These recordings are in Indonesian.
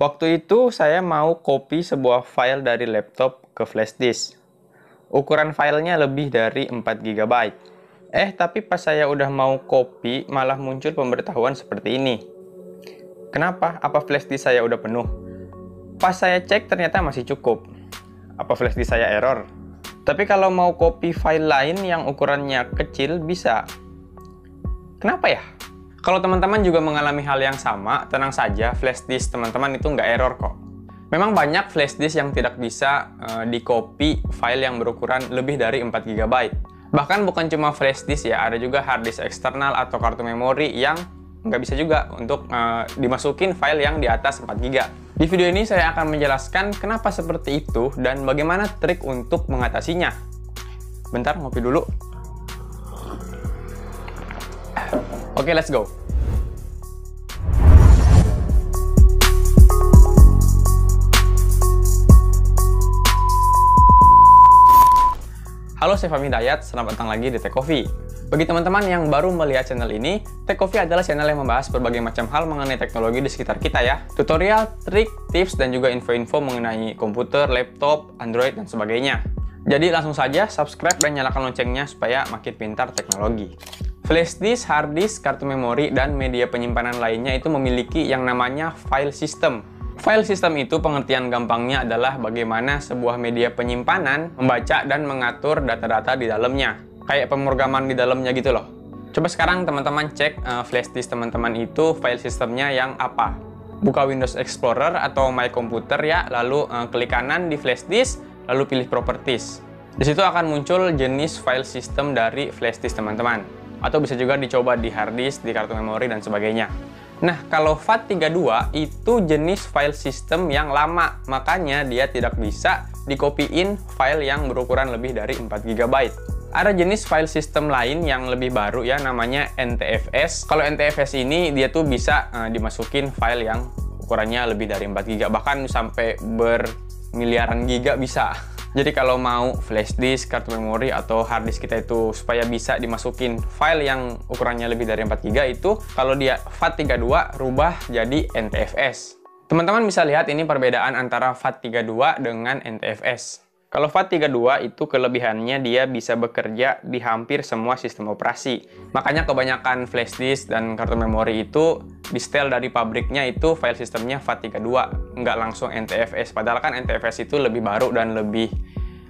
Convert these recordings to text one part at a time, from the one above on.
Waktu itu saya mau copy sebuah file dari laptop ke flash disk. Ukuran filenya lebih dari 4 GB. Tapi pas saya udah mau copy, malah muncul pemberitahuan seperti ini. Kenapa? Apa flash disk saya udah penuh? Pas saya cek ternyata masih cukup. Apa flash disk saya error? Tapi kalau mau copy file lain yang ukurannya kecil bisa. Kenapa ya? Kalau teman-teman juga mengalami hal yang sama, tenang saja, flash disk teman-teman itu nggak error kok. Memang banyak flash disk yang tidak bisa di-copy file yang berukuran lebih dari 4 GB. Bahkan bukan cuma flash disk ya, ada juga hard disk eksternal atau kartu memori yang nggak bisa juga untuk dimasukin file yang di atas 4 GB. Di video ini saya akan menjelaskan kenapa seperti itu dan bagaimana trik untuk mengatasinya. Bentar, ngopi dulu. Oke, let's go. Halo, saya Fahmi Dayat, selamat datang lagi di Tech Coffee. Bagi teman-teman yang baru melihat channel ini, Tech Coffee adalah channel yang membahas berbagai macam hal mengenai teknologi di sekitar kita ya. Tutorial, trik, tips, dan juga info-info mengenai komputer, laptop, Android, dan sebagainya. Jadi langsung saja subscribe dan nyalakan loncengnya supaya makin pintar teknologi. Flash disk, hard disk, kartu memori, dan media penyimpanan lainnya itu memiliki yang namanya file system. File system itu pengertian gampangnya adalah bagaimana sebuah media penyimpanan membaca dan mengatur data-data di dalamnya. Kayak pemrograman di dalamnya gitu loh. Coba sekarang teman-teman cek flash disk teman-teman itu file systemnya yang apa. Buka Windows Explorer atau My Computer ya, lalu klik kanan di flash disk, lalu pilih Properties. Di situ akan muncul jenis file system dari flash disk teman-teman. Atau bisa juga dicoba di hard disk, di kartu memori, dan sebagainya. Nah, kalau FAT32 itu jenis file system yang lama, makanya dia tidak bisa dikopiin file yang berukuran lebih dari 4 GB. Ada jenis file system lain yang lebih baru ya, namanya NTFS. Kalau NTFS ini dia tuh bisa dimasukin file yang ukurannya lebih dari 4 GB, bahkan sampai bermiliaran giga bisa. Jadi kalau mau flash disk, kartu memori, atau hard disk kita itu supaya bisa dimasukin file yang ukurannya lebih dari 4 GB itu, kalau dia FAT32 rubah jadi NTFS. Teman-teman bisa lihat ini perbedaan antara FAT32 dengan NTFS. Kalau FAT32 itu kelebihannya dia bisa bekerja di hampir semua sistem operasi. Makanya kebanyakan flash disk dan kartu memori itu di setel dari pabriknya itu file sistemnya FAT32, nggak langsung NTFS. Padahal kan NTFS itu lebih baru dan lebih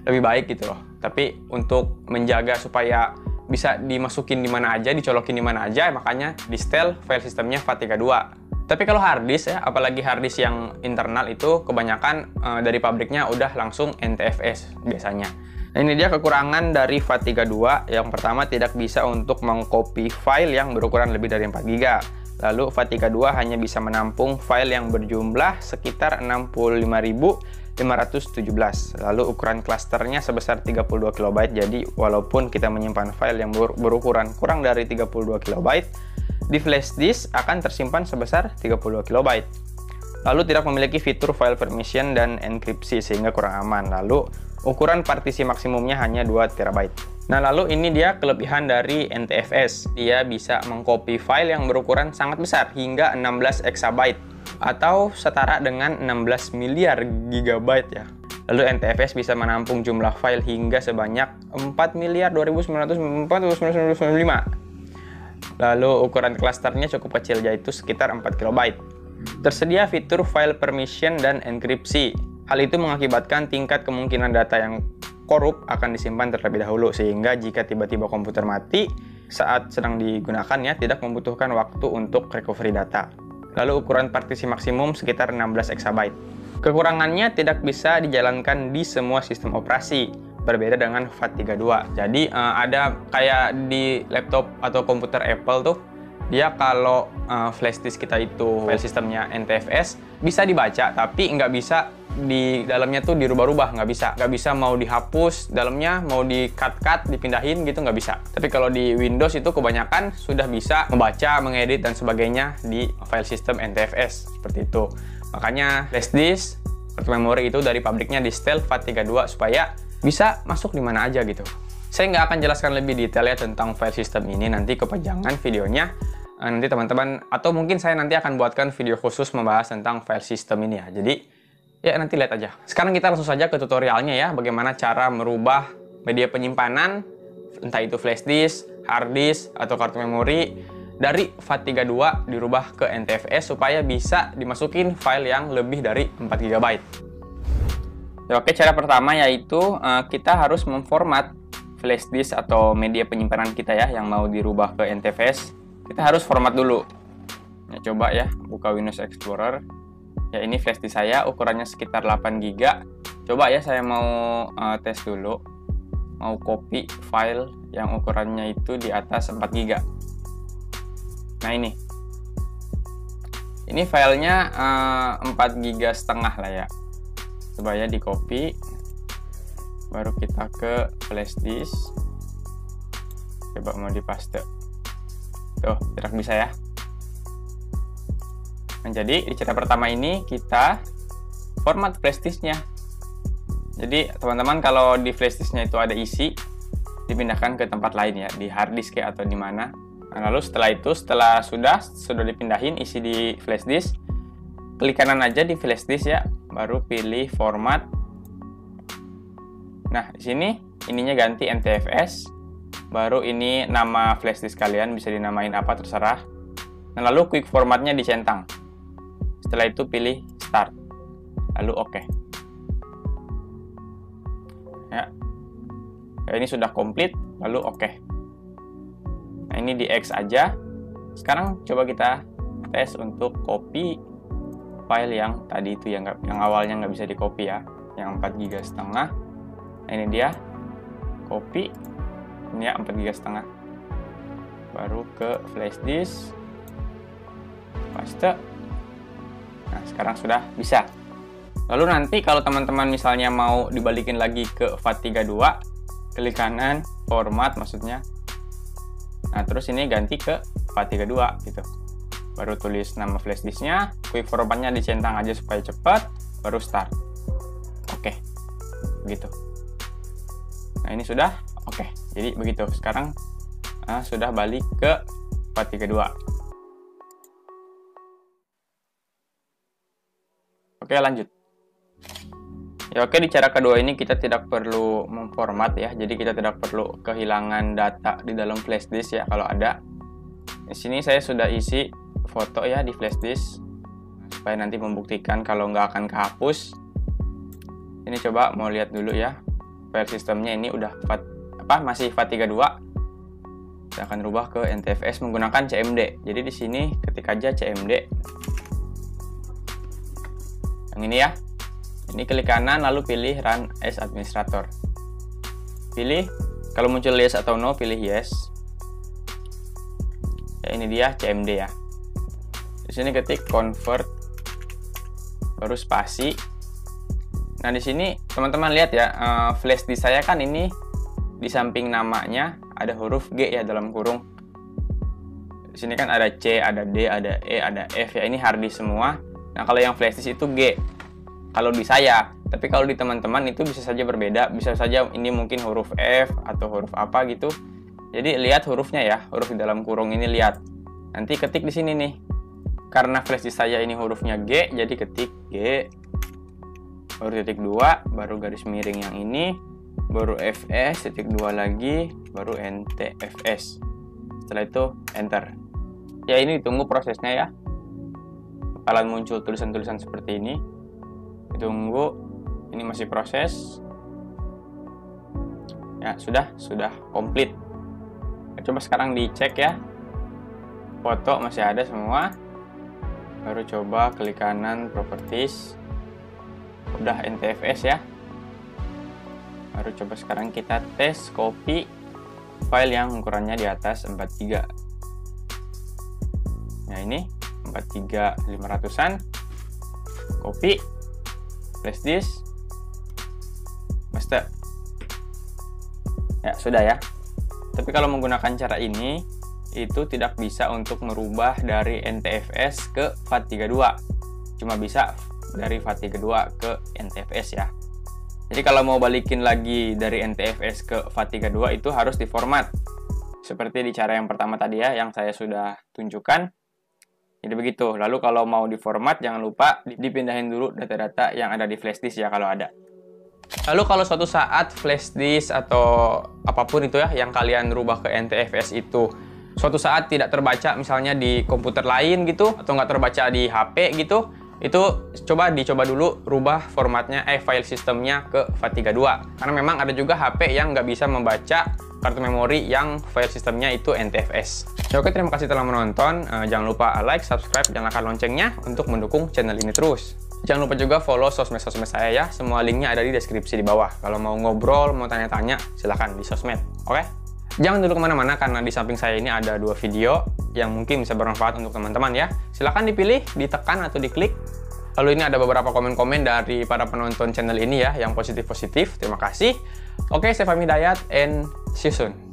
baik gitu loh. Tapi untuk menjaga supaya bisa dimasukin di mana aja, dicolokin di mana aja, makanya di setel file sistemnya FAT32. Tapi kalau hard disk ya, apalagi hard disk yang internal itu kebanyakan dari pabriknya udah langsung NTFS biasanya. Nah, ini dia kekurangan dari FAT32. Yang pertama, tidak bisa untuk mengcopy file yang berukuran lebih dari 4 GB. Lalu FAT32 hanya bisa menampung file yang berjumlah sekitar 65.517. Lalu ukuran klasternya sebesar 32 KB. Jadi walaupun kita menyimpan file yang berukuran kurang dari 32 KB, di flash disk akan tersimpan sebesar 32 KB. Lalu tidak memiliki fitur file permission dan enkripsi sehingga kurang aman. Lalu ukuran partisi maksimumnya hanya 2 TB. Nah, lalu ini dia kelebihan dari NTFS. Dia bisa mengcopy file yang berukuran sangat besar hingga 16 EB atau setara dengan 16 miliar GB ya. Lalu NTFS bisa menampung jumlah file hingga sebanyak 4.904.995. Lalu ukuran klasternya cukup kecil, yaitu sekitar 4 KB. Tersedia fitur file permission dan enkripsi. Hal itu mengakibatkan tingkat kemungkinan data yang korup akan disimpan terlebih dahulu, sehingga jika tiba-tiba komputer mati saat sedang digunakan ya, tidak membutuhkan waktu untuk recovery data. Lalu ukuran partisi maksimum sekitar 16 EB. Kekurangannya tidak bisa dijalankan di semua sistem operasi. Berbeda dengan FAT32. Jadi ada kayak di laptop atau komputer Apple tuh, dia kalau flash disk kita itu file sistemnya NTFS bisa dibaca, tapi nggak bisa di dalamnya tuh dirubah-rubah, nggak bisa mau dihapus dalamnya, mau di cut dipindahin gitu, nggak bisa. Tapi kalau di Windows itu kebanyakan sudah bisa membaca, mengedit, dan sebagainya di file system NTFS seperti itu. Makanya flash disk, kartu memori itu dari pabriknya di setel FAT32 supaya bisa masuk di mana aja gitu. Saya nggak akan jelaskan lebih detail ya tentang file system ini, nanti kepanjangan videonya. nanti teman-teman, atau mungkin saya nanti akan buatkan video khusus membahas tentang file system ini ya. Jadi ya nanti lihat aja. Sekarang kita langsung saja ke tutorialnya ya, bagaimana cara merubah media penyimpanan, entah itu flash disk, hard disk, atau kartu memori, dari FAT32 dirubah ke NTFS supaya bisa dimasukin file yang lebih dari 4 GB. Ya, oke, cara pertama yaitu kita harus memformat flash disk atau media penyimpanan kita ya, yang mau dirubah ke NTFS. Kita harus format dulu. Ya, coba ya, buka Windows Explorer. Ya, ini flash disk saya, ukurannya sekitar 8 GB. Coba ya, saya mau tes dulu. Mau copy file yang ukurannya itu di atas 4 GB. Nah, ini. Ini filenya 4 GB setengah lah ya. Coba ya, di copy. Baru kita ke flash disk. Coba mau dipaste. Tuh, tidak bisa ya. Nah, jadi di cara pertama ini kita format flash disknya. Jadi teman-teman kalau di flash disknya itu ada isi, dipindahkan ke tempat lain ya, di hard disk ya, atau di mana. Nah, lalu setelah itu, setelah sudah dipindahin isi di flash disk, klik kanan aja di flash disk ya, baru pilih format. Nah, di sini ininya ganti NTFS. Baru ini nama flash disk kalian, bisa dinamain apa terserah. Nah, lalu quick formatnya dicentang. Setelah itu pilih start. Lalu oke. Ya. Ini sudah komplit, lalu oke. Nah, ini di X aja. Sekarang coba kita tes untuk copy file yang tadi itu yang awalnya nggak bisa di copy ya, yang 4 GB setengah. Nah, ini dia copy. Ini ya 4 GB setengah. Baru ke flash disk, paste. Nah, sekarang sudah bisa. Lalu nanti kalau teman-teman misalnya mau dibalikin lagi ke FAT32, klik kanan, format maksudnya. Nah, terus ini ganti ke FAT32 gitu. Baru tulis nama flash disknya, quick formatnya dicentang aja supaya cepat, baru start. Oke, begitu. Nah, ini sudah oke. Jadi begitu. Sekarang sudah balik ke FAT32. Oke, lanjut. Ya, oke, di cara kedua ini kita tidak perlu memformat ya. Jadi kita tidak perlu kehilangan data di dalam flash disk ya kalau ada. Di sini saya sudah isi foto ya di flash disk supaya nanti membuktikan kalau nggak akan kehapus. Ini coba mau lihat dulu ya. File sistemnya ini udah masih FAT32. Kita akan rubah ke NTFS menggunakan CMD. Jadi di sini ketik aja CMD. Yang ini ya. Ini klik kanan lalu pilih Run as Administrator. Pilih, kalau muncul yes atau no pilih yes. Ya, ini dia CMD ya. Di sini ketik convert, baru spasi. Nah, di sini teman-teman lihat ya, flash disk saya kan ini di samping namanya ada huruf G ya dalam kurung. Di sini kan ada C, ada D, ada E, ada F ya. Ini hard disk semua. Nah, kalau yang flash disk itu G. Kalau di saya, tapi kalau di teman-teman itu bisa saja berbeda. Bisa saja ini mungkin huruf F atau huruf apa gitu. Jadi lihat hurufnya ya, huruf di dalam kurung ini lihat. Nanti ketik di sini nih. Karena flash disk saya ini hurufnya G, jadi ketik G. Baru titik 2, baru garis miring yang ini, baru FS, titik 2 lagi, baru NTFS. Setelah itu enter. Ya, ini ditunggu prosesnya ya. Bakalan muncul tulisan-tulisan seperti ini. Ditunggu, ini masih proses. Ya, sudah komplit. Coba sekarang dicek ya. Foto masih ada semua. Baru coba klik kanan properties. Udah NTFS ya. Baru coba sekarang kita tes copy file yang ukurannya di atas 4 GB. Nah, ini 4 GB 500-an. Copy, flash disk, paste. Ya, sudah ya. Tapi kalau menggunakan cara ini, itu tidak bisa untuk merubah dari NTFS ke FAT32. Cuma bisa dari FAT32 ke NTFS ya. Jadi kalau mau balikin lagi dari NTFS ke FAT32 itu harus diformat. Seperti di cara yang pertama tadi ya, yang saya sudah tunjukkan. Jadi begitu. Lalu kalau mau diformat, jangan lupa dipindahin dulu data-data yang ada di flash disk ya kalau ada. Lalu kalau suatu saat flash disk atau apapun itu ya, yang kalian rubah ke NTFS itu suatu saat tidak terbaca misalnya di komputer lain gitu, atau nggak terbaca di HP gitu, itu dicoba dulu rubah formatnya, file sistemnya ke FAT32. Karena memang ada juga HP yang nggak bisa membaca kartu memori yang file sistemnya itu NTFS. Ya, oke, terima kasih telah menonton. Jangan lupa like, subscribe, dan nyalakan loncengnya untuk mendukung channel ini terus. Jangan lupa juga follow sosmed-sosmed saya ya. Semua linknya ada di deskripsi di bawah. Kalau mau ngobrol, mau tanya-tanya, silahkan di sosmed. Oke? Jangan dulu kemana-mana karena di samping saya ini ada 2 video yang mungkin bisa bermanfaat untuk teman-teman ya. Silahkan dipilih, ditekan atau diklik. Lalu ini ada beberapa komen-komen dari para penonton channel ini ya, yang positif-positif. Terima kasih. Oke, saya Fahmi Hidayat and see you soon.